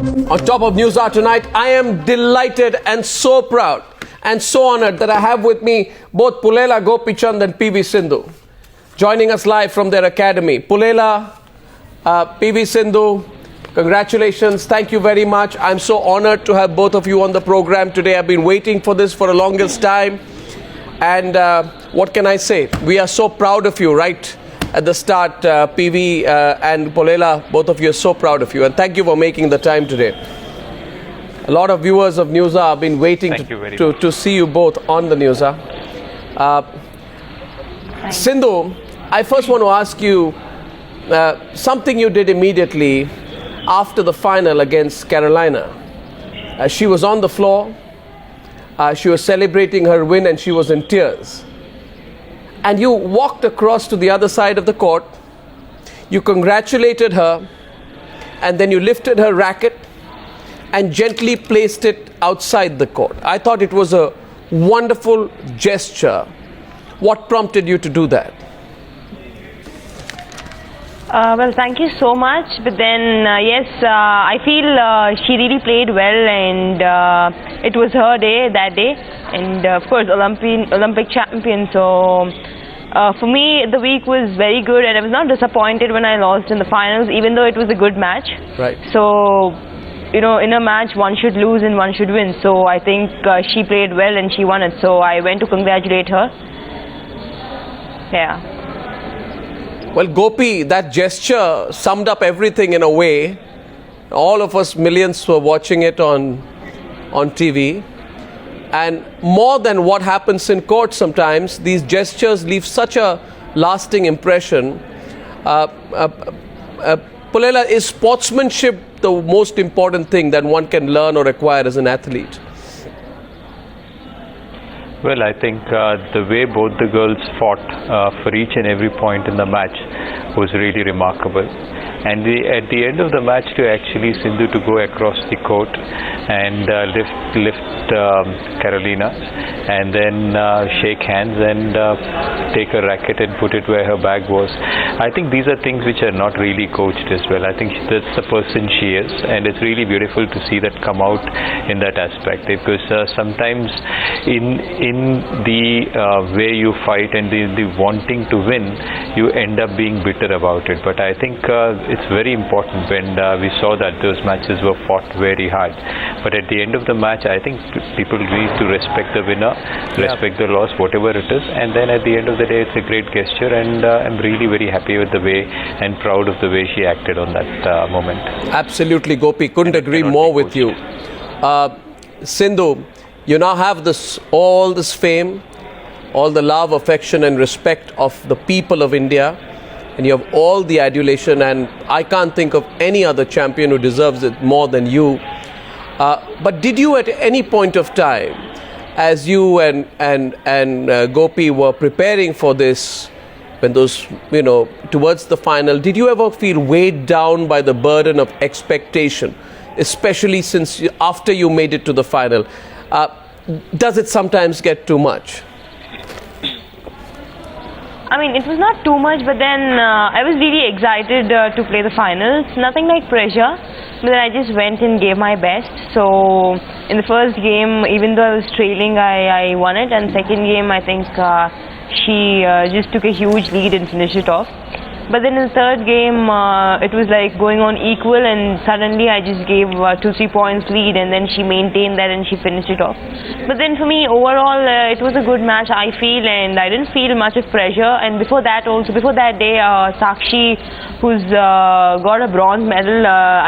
On top of News Hour tonight, I am delighted and so proud and so honored that I have with me both Pulela Gopichand and PV Sindhu, joining us live from their academy. Pulela, PV Sindhu, congratulations. Thank you very much. I'm so honored to have both of you on the program today. I've been waiting for this for the longest time. And what can I say? We are so proud of you, right? At the start, PV and Pulela, both of you are so proud of you. And thank you for making the time today. A lot of viewers of News Hour have been waiting to see you both on the News Hour. Sindhu, I first want to ask you something you did immediately after the final against Carolina. She was on the floor. She was celebrating her win and she was in tears. And you walked across to the other side of the court, you congratulated her, and then you lifted her racket and gently placed it outside the court. I thought it was a wonderful gesture. What prompted you to do that? Well, thank you so much. But then, yes, I feel she really played well, and it was her day that day. And of course, Olympic champion. So for me, the week was very good, and I was not disappointed when I lost in the finals, even though it was a good match. Right. So, you know, in a match, one should lose and one should win. So I think she played well and she won it. So I went to congratulate her. Yeah. Well, Gopi, that gesture summed up everything in a way. All of us, millions, were watching it on TV. And more than what happens in court sometimes, these gestures leave such a lasting impression. Pulela, is sportsmanship the most important thing that one can learn or acquire as an athlete? Well, I think the way both the girls fought for each and every point in the match was really remarkable. And at the end of the match, to actually Sindhu to go across the court and lift Carolina, and then shake hands and take her racket and put it where her bag was. I think these are things which are not really coached as well. I think that's the person she is, and it's really beautiful to see that come out in that aspect, because sometimes in the way you fight and the wanting to win, you end up being bitter about it. But I think it's very important when we saw that those matches were fought very hard. But at the end of the match, I think people need to respect the winner, respect the loss, whatever it is. And then at the end of the day, it's a great gesture. And I'm really very happy with the way and proud of the way she acted on that moment. Absolutely, Gopi. Couldn't agree more with you. Sindhu, you now have all this fame, all the love, affection and respect of the people of India. And you have all the adulation, and I can't think of any other champion who deserves it more than you. But did you at any point of time, as you and Gopi were preparing for this, when those, towards the final, did you ever feel weighed down by the burden of expectation, especially since after you made it to the final? Does it sometimes get too much? I mean, it was not too much, but then I was really excited to play the finals. Nothing like pressure, but then I just went and gave my best. So in the first game, even though I was trailing, I won it. And second game, I think she just took a huge lead and finished it off. But then in the third game, it was like going on equal, and suddenly I just gave 2-3 points lead, and then she maintained that and she finished it off. But then for me, overall, it was a good match, I feel, and I didn't feel much of pressure. And before that day, Sakshi, who's got a bronze medal,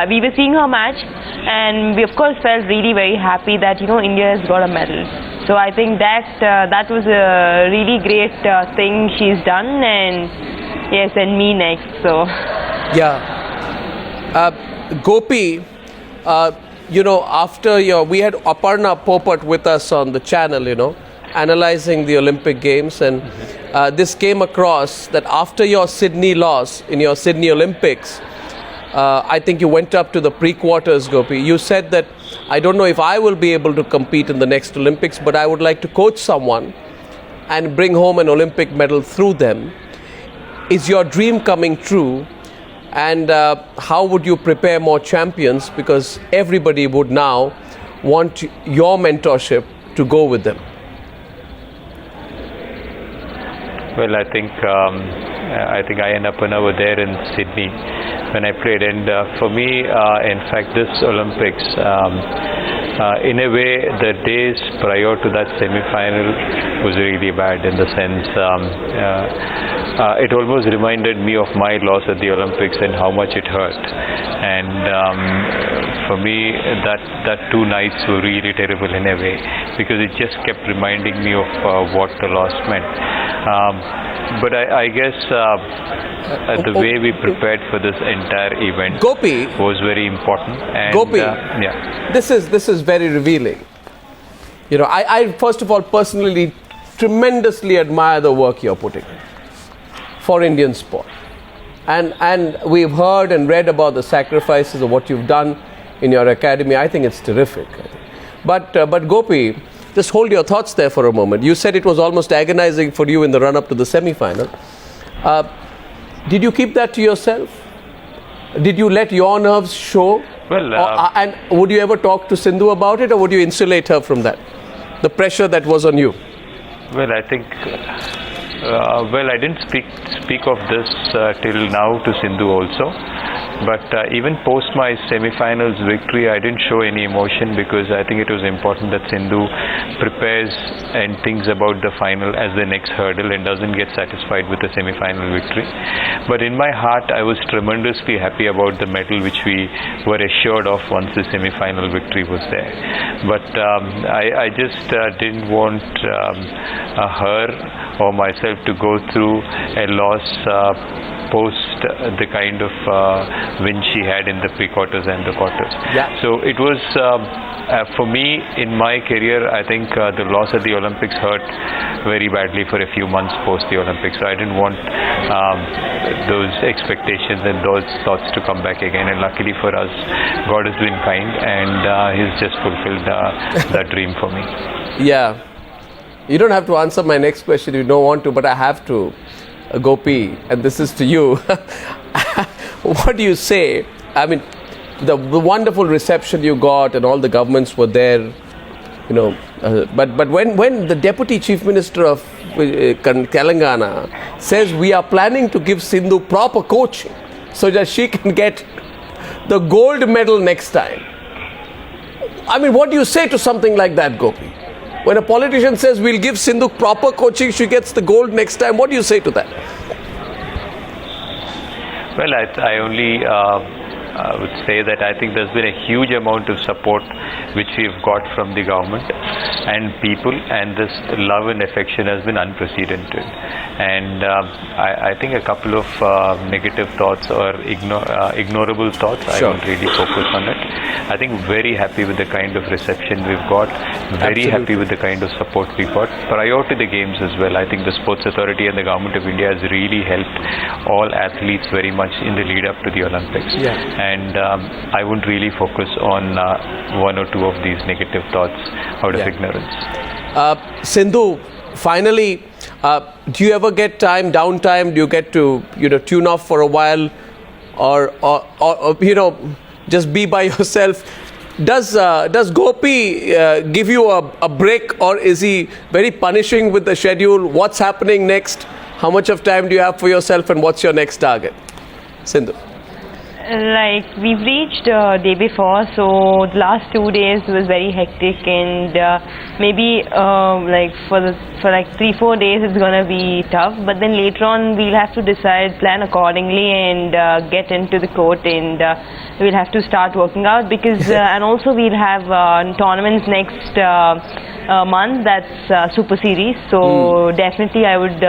we were seeing her match, and we of course felt really very happy that, India has got a medal. So I think that was a really great thing she's done, and yes, and me next, so. Yeah. Gopi, after we had Aparna Popat with us on the channel, analyzing the Olympic Games, and this came across that after your Sydney loss in your Sydney Olympics, I think you went up to the pre-quarters, Gopi. You said that, I don't know if I will be able to compete in the next Olympics, but I would like to coach someone and bring home an Olympic medal through them. Is your dream coming true? And how would you prepare more champions? Because everybody would now want your mentorship to go with them. Well, I think Ian Appana were there in Sydney when I played, and for me, in fact, this Olympics, in a way, the days prior to that semi-final was really bad in the sense it almost reminded me of my loss at the Olympics and how much it hurt. And for me, that 2 nights were really terrible in a way, because it just kept reminding me of what the loss meant. But I guess the way we prepared for this entire event Gopi, was very important. And, Gopi, yeah. this is very revealing. You know, I first of all personally tremendously admire the work you're putting for Indian sport. And we've heard and read about the sacrifices of what you've done in your academy. I think it's terrific. But Gopi, just hold your thoughts there for a moment. You said it was almost agonizing for you in the run-up to the semi-final. Did you keep that to yourself? Did you let your nerves show? Well, and would you ever talk to Sindhu about it, or would you insulate her from that? The pressure that was on you? Well, I think, I didn't speak of this till now to Sindhu also. But even post my semi-finals victory, I didn't show any emotion, because I think it was important that Sindhu prepares and thinks about the final as the next hurdle and doesn't get satisfied with the semi-final victory. But in my heart, I was tremendously happy about the medal which we were assured of once the semi-final victory was there. But I just didn't want her or myself to go through a loss post the kind of win she had in the pre-quarters and the quarters. Yeah. So it was, for me, in my career, I think the loss at the Olympics hurt very badly for a few months post the Olympics. So I didn't want those expectations and those thoughts to come back again. And luckily for us, God has been kind, and He's just fulfilled that dream for me. Yeah. You don't have to answer my next question if you don't want to, but I have to. Gopi, and this is to you. What do you say? I mean, the wonderful reception you got, and all the governments were there, you know. But when the Deputy Chief Minister of Telangana says we are planning to give Sindhu proper coaching so that she can get the gold medal next time. I mean, what do you say to something like that, Gopi? When a politician says we'll give Sindhu proper coaching, she gets the gold next time, what do you say to that? Well, I only would say that I think there's been a huge amount of support which we've got from the government and people, and this love and affection has been unprecedented. And I think a couple of negative thoughts or ignorable thoughts, sure. I don't really focus on it. I think very happy with the kind of reception we've got, very Absolutely. Happy with the kind of support we got prior to the games as well. I think the Sports Authority and the Government of India has really helped all athletes very much in the lead up to the Olympics. Yeah. And I wouldn't really focus on one or two of these negative thoughts out of ignorance. Sindhu, finally, do you ever get downtime? Do you get to tune off for a while, or just be by yourself? Does Gopi give you a break, or is he very punishing with the schedule? What's happening next? How much of time do you have for yourself, and what's your next target, Sindhu? Like, we've reached day before, so the last 2 days was very hectic, and maybe for 3-4 days it's gonna be tough, but then later on we'll have to plan accordingly and get into the court, and we'll have to start working out, because and also we'll have tournaments next month, that's Super Series, so definitely I would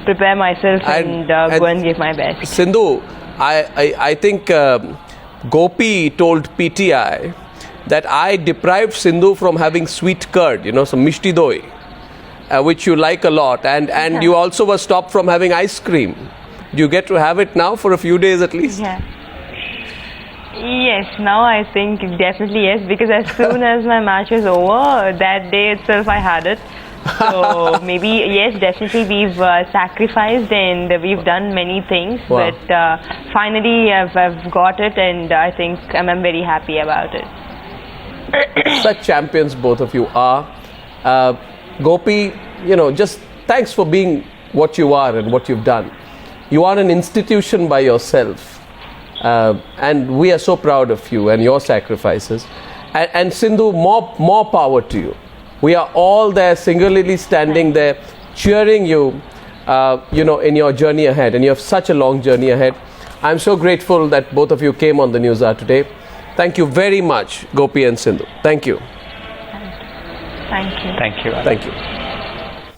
prepare myself and go and give my best. Sindhu, I think Gopi told PTI that I deprived Sindhu from having sweet curd, some mishti doi, which you like a lot, and you also were stopped from having ice cream. Do you get to have it now for a few days at least? Yeah. Yes, now I think definitely yes, because as soon as my match was over, that day itself I had it. So maybe, yes, definitely we've sacrificed and we've done many things. Wow. But finally I've got it, and I think I'm very happy about it. Such champions both of you are. Gopi, just thanks for being what you are and what you've done. You are an institution by yourself. And we are so proud of you and your sacrifices. And Sindhu, more power to you. We are all there, singularly standing there, cheering you, in your journey ahead. And you have such a long journey ahead. I'm so grateful that both of you came on the News Hour today. Thank you very much, Gopi and Sindhu. Thank you. Thank you. Thank you. Thank you.